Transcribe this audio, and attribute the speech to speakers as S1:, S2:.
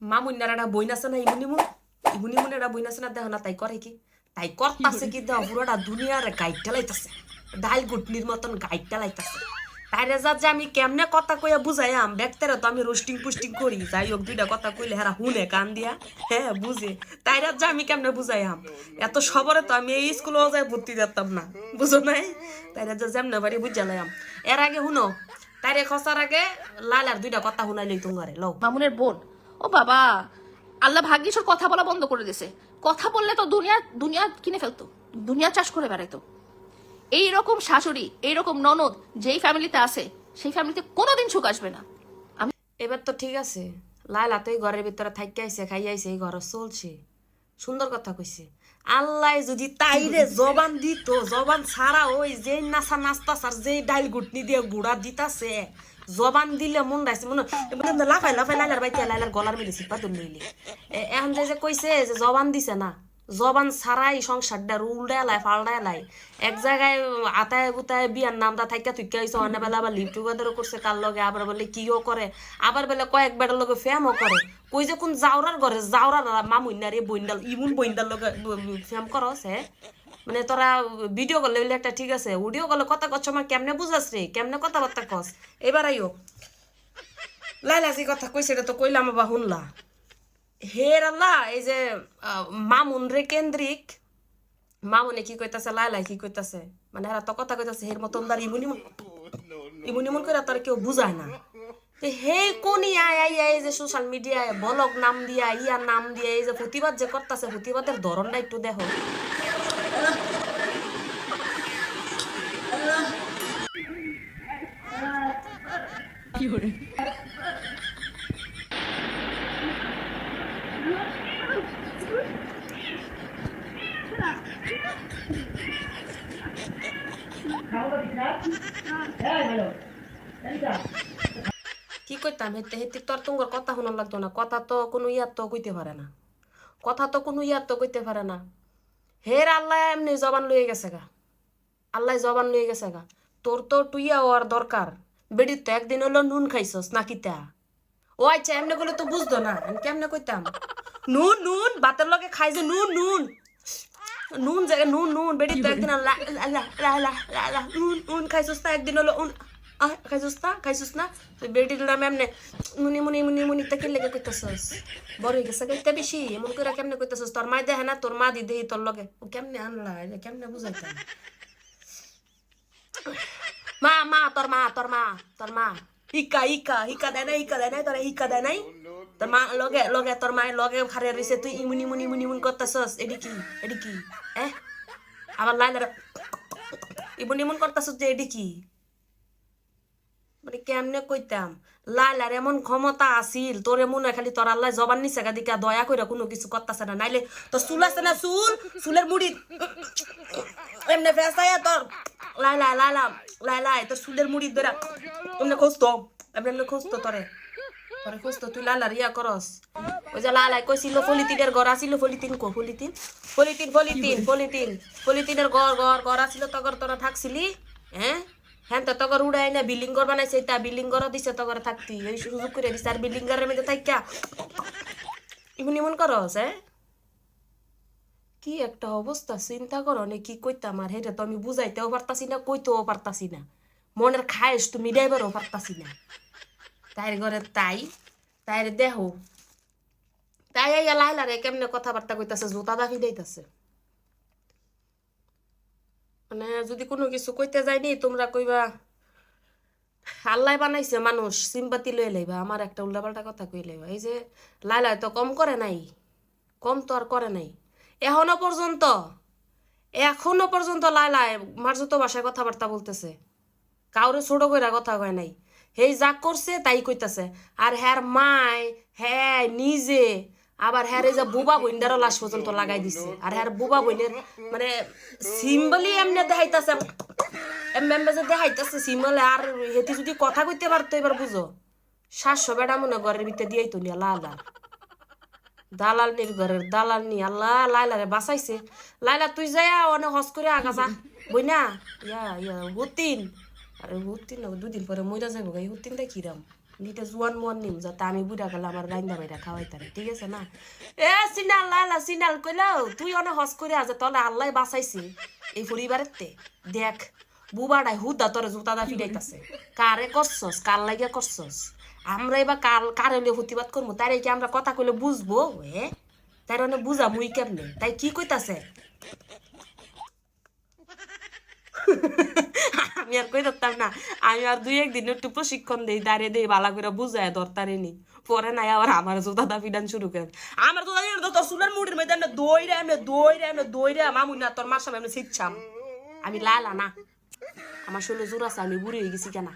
S1: মামুন্যার একটা বইন আছে না ইমুনিমুন একটা বইন আছে না দেখো না তাই করে কি তাই করতাছে কি দেওয়া পুরোটা দুনিয়ার গাইডটা লাইতাছে ডাইল গুটনির মতন গাইডটা লাইতাছে তাই রেজাত যে আমি কেমনে কথা কইয়া বুঝাইয়াম ব্যক্তিরা তো আমি রোস্টিং পুস্টিং করি যাই হোক দুইটা কথা কইলে হেরা হুনে কান দিয়া হ্যাঁ বুঝে তাই রাত যে আমি কেমনে বুঝাইয়াম এত সবরে তো আমি এই স্কুলেও যাই ভর্তি যেতাম না বুঝো নাই তাই রাত যেমনে বাড়ি বুঝালাম এর আগে শুনো তাইরে খসার আগে লালার দুইটা কথা শুনাইলই তোমারে লও
S2: মামুনের বোন। ও বাবা, আল্লাহ ভাগ্যিস ওর কথা বলা বন্ধ করে দিছে। কথা বললে তো দুনিয়া দুনিয়া কিনে ফেলতো, দুনিয়া চাষ করে বেড়াইতো। এইরকম শাশুড়ি, এইরকম ননদ যেই ফ্যামিলিতে আছে সেই ফ্যামিলিতে কোনোদিন সুখ আসবে না। আমি
S1: এবার তো ঠিক আছে লাইলা তো এই ঘরের ভিতরে থাকি আইছে খাই আইছে এই ঘর চলছে সুন্দর কথা কইছে আল্লাহ যদি তাইরে জবান দিত জবান ছাড়া ওই যে নাচা নাস্তা সার যে ডাইল গুটনি দিয়ে গুড়া দিতাছে জবান দিলে মন রাইছে মনে লাফাই লাফাই লাইলার বাইতে লাইলার গলার মেরেছি পাতুন লইলে এখন যে কইছে যে জবান দিছে না জবান ছাড়াই সংসারটা উল্টায় ফাল্টায় এক জায়গায় আতায় গুতায় বিয়ার নামটা থাইকা থুইকা হয়েছে অন্য বেলা আবার লিভ টুগেদারও করছে কার লগে আবার বলে কিও করে আবার বেলা কয়েক বেটার লগে ফ্যামও করে কই যে কোন জাউরার ঘরে জাউরার মামুইনারে বইন্ডাল ইমুন বইন্ডাল লগে ফ্যাম করস হ্যাঁ মানে তোরা ভিডিও করলে একটা ঠিক আছে অডিও করলে কথা কচ্ছ আমার কেমনে বুঝাস রে কেমনে কথাবার্তা কস এবার আইও লাইলা যে কথা কইছে এটা তো কইলাম বা শুনলা হের আল্লাহ এই যে মামুন রে কেন্দ্রিক মামুনে কি কইতাছে লাইলাই কি কইতাছে মানে এরা তো কথা কইতাছে হের মতন দার ইমুনিমুন করে তার কেউ বুঝায় না হে কোন এই যে সোশ্যাল মিডিয়ায় ব্লগ নাম দিয়া ইয়ার নাম দিয়া এই যে প্রতিবাদ যে করতেছে প্রতিবাদের ধরনটা একটু দেখো
S2: কি করে
S1: কি কইতাম হেতে হেতে তোর তোমার কথা শোনার লাগতো না কথা তো কোনো ইয়ার তো কইতে পারে না কথা তো কোনো ইয়ার তো কইতে পারে না হের আল্লাহ এমনি জবান লইয়ে গেছে গা আল্লাহ জবান লইয়ে গেছে গা তোর তো টুইয়া হওয়ার দরকার বেড়ি তো একদিন হলো নুন খাইছস নাকি তা ও আচ্ছা এমনি করলে তো বুঝতো না আমি কেমনে কইতাম নুন নুন ভাতের লগে খাই যে নুন নুন নুন জায়গা নুন নুন বেড়ি তো একদিন নুন নুন খাইছস না একদিন হলো খাইছস না তুই বেড়ির নাম এমনে মুনি মুনি মুনি মুনি তাকে লেগে কইতাছস বড় হয়ে গেছে কইতে বেশি এমন করে কেমনে কইতাছস তোর মা দেখে না তোর মা দি দেহি তোর লগে ও কেমনে আনলা কেমনে বুঝাইতাম মা মা তোর মা হিকা দেয় নাই তোরা হিকা দেয় নাই তোর মা লগে লগে তোর মায়ের লগে খারে রইছে তুই ইমুনি মুনি মুনি মুন করতাছস এডি কি আবার লাইনার ইমুনি মুন করতাছস যে এডি কি মানে কেমনে কইতাম লাইলার এমন ক্ষমতা আছিল তোরে মনে খালি তোর আল্লাহ জবান নিছে গা দিকা দয়া কইরা কোনো কিছু করতাছে না নাইলে তোর চুল আছে না চুলের মুড়ি এমনে ফেসাইয়া তোর লাইলা তোর চুলের মুড়ি ধরা এমনে খুঁজতো তোরে খুঁজতো তুই লালার ইয়া করস ওই যে লালাই কইছিল পলিথিনের ঘর আসিল পলিথিনের ঘর আসিল তগর তোরা থাকছিলি হ্যাঁ হ্যাঁ তো তগর উড়াই না বিল্ডিং ঘর বানাইছে তা বিল্ডিং ঘর দিছে তগর থাকতি এই সুযোগ করে দিছে আর বিল্ডিং ঘরের মধ্যে থাইকা ইমন করস হ্যাঁ কি একটা অবস্থা চিন্তা করো নে কি কইতাম আর হেটা তো আমি বুঝাইতেও পারতাছি না কইতেও পারতাছি না মনের খায়েশ তো মিটাইবারও পারতাছি না তাইর ঘরে তাইর দেহ তাই লাইলারে কেমনে কথাবার্তা কইতাছে জোতা দাফি দিতেছে মানে যদি কোনো কিছু কইতে যায়নি তোমরা কইবা আল্লাহ বানাইছে মানুষ সিম্পাতি লয়ে লইবা আমার একটা উল্টাপাল্টা কথা কই লইবা এই যে লাইলা তো কম করে নাই কম তো আর করে নাই এখনো পর্যন্ত লাইলায় মার্জত ভাষায় কথাবার্তা বলতেছে কাউরে ছোট কইরা কথা কয় নাই হেই যা করছে তাই কইতাছে আর হ্যার মায় হ্যাঁ নিজে আবার হ্যার এই যে বুবা বইন্ডারও লাশ পর্যন্ত লাগাই দিছে আর হ্যার বুবা বইনের মানে সিম্বলি এমনি দেখাইতাছে দেখাইতাছে সিম্বলে আর হেতি যদি কথা কইতে পারতো এবার বুঝো 700 বেড়া মনে ঘরের ভিতরে দিয়েই তো নিয়া লালা দালালনির ঘরের দালালনি আল্লাহ লাইলারে বাঁচাইছে লাইলা তুই যাইয়া অনেক হস করে আগা যা বই না হুতিন আরে হুতিন দুদিন পরে মইরা যাবো গাই হুতিনটা কিরাম নিতে জোয়ান মোয়ান নিম যাতে আমি বুড়া গেলে আমার রান্না বাইরা খাওয়াইতাম ঠিক আছে না এ সিনাল লালা সিনাল কইলাও তুই অনেক হস করে আজ তলে আল্লাহ বাঁচাইছি এই পরিবারের দেখ বুবাডাই হুদা তোর জুতাদা ফিরাইতাছে কারে করছস কার লাগিয়া করছস আমরা এবার কারে হলে প্রতিবাদ করবো তাই কি আমরা কথা কইলে বুঝবো এ তাই অনেক বুঝা মুই কেমনে তাই কি কইতাছে আমি আর কই ধরতাম না আমি আর 2-1 দিন একটু প্রশিক্ষণ দেই দাঁড়িয়ে দেই বালা করে বুঝায় ধরতারে নি পরে নাই আবার আমার জুতা ফিডান শুরু করে আমার জুতা দিয়ে তোর চুলের মুড়ির মধ্যে এমনি দইরে মামুই না তোর মার সামনে এমনি শিখছাম আমি লালা না আমার শরীরে জোর আছে আমি বুড়ি হয়ে গেছি কেনা